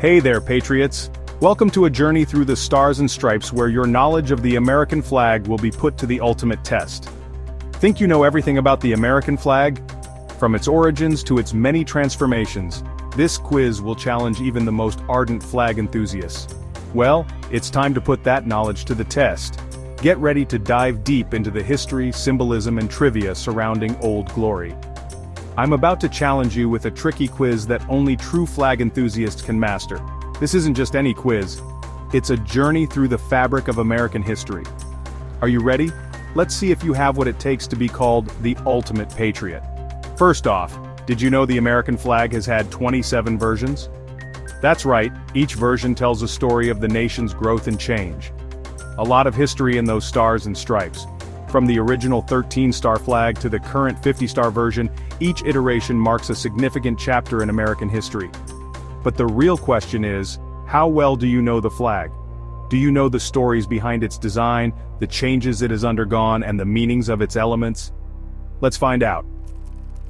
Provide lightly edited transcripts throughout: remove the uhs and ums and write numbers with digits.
Hey there, Patriots! Welcome to a journey through the stars and stripes where your knowledge of the American flag will be put to the ultimate test. Think you know everything about the American flag? From its origins to its many transformations, this quiz will challenge even the most ardent flag enthusiasts. Well, it's time to put that knowledge to the test. Get ready to dive deep into the history, symbolism, and trivia surrounding Old Glory. I'm about to challenge you with a tricky quiz that only true flag enthusiasts can master. This isn't just any quiz. It's a journey through the fabric of American history. Are you ready? Let's see if you have what it takes to be called the ultimate patriot. First off, did you know the American flag has had 27 versions? That's right, each version tells a story of the nation's growth and change. A lot of history in those stars and stripes. From the original 13-star flag to the current 50-star version, each iteration marks a significant chapter in American history. But the real question is, how well do you know the flag? Do you know the stories behind its design, the changes it has undergone, and the meanings of its elements? Let's find out.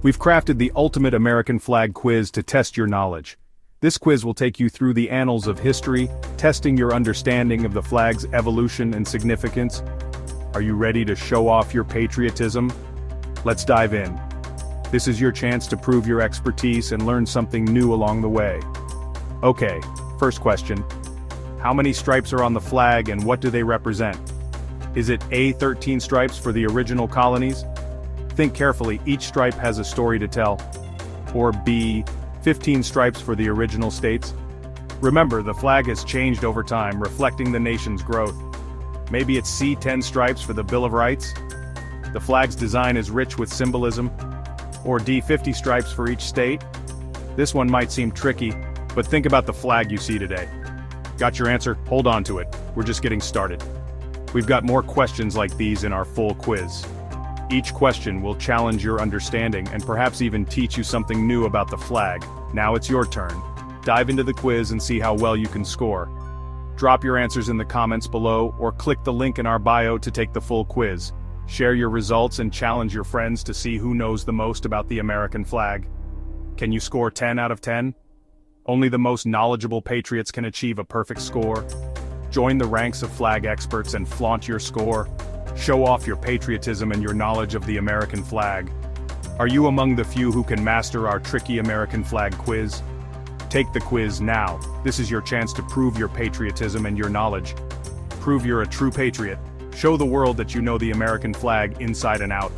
We've crafted the ultimate American flag quiz to test your knowledge. This quiz will take you through the annals of history, testing your understanding of the flag's evolution and significance. Are you ready to show off your patriotism? Let's dive in. This is your chance to prove your expertise and learn something new along the way. Okay, first question. How many stripes are on the flag and what do they represent? Is it A, 13 stripes for the original colonies? Think carefully, each stripe has a story to tell. Or B, 15 stripes for the original states? Remember, the flag has changed over time, reflecting the nation's growth. Maybe it's C, 10 stripes for the Bill of Rights? The flag's design is rich with symbolism. Or D, 50 stripes for each state? This one might seem tricky, but think about the flag you see today. Got your answer? Hold on to it. We're just getting started. We've got more questions like these in our full quiz. Each question will challenge your understanding and perhaps even teach you something new about the flag. Now it's your turn. Dive into the quiz and see how well you can score. Drop your answers in the comments below or click the link in our bio to take the full quiz. Share your results and challenge your friends to see who knows the most about the American flag. Can you score 10 out of 10? Only the most knowledgeable patriots can achieve a perfect score. Join the ranks of flag experts and flaunt your score. Show off your patriotism and your knowledge of the American flag. Are you among the few who can master our tricky American flag quiz? Take the quiz now. This is your chance to prove your patriotism and your knowledge. Prove you're a true patriot. Show the world that you know the American flag inside and out.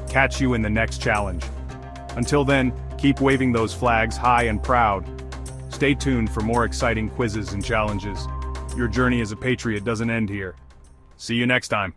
Catch you in the next challenge. Until then, keep waving those flags high and proud. Stay tuned for more exciting quizzes and challenges. Your journey as a patriot doesn't end here. See you next time.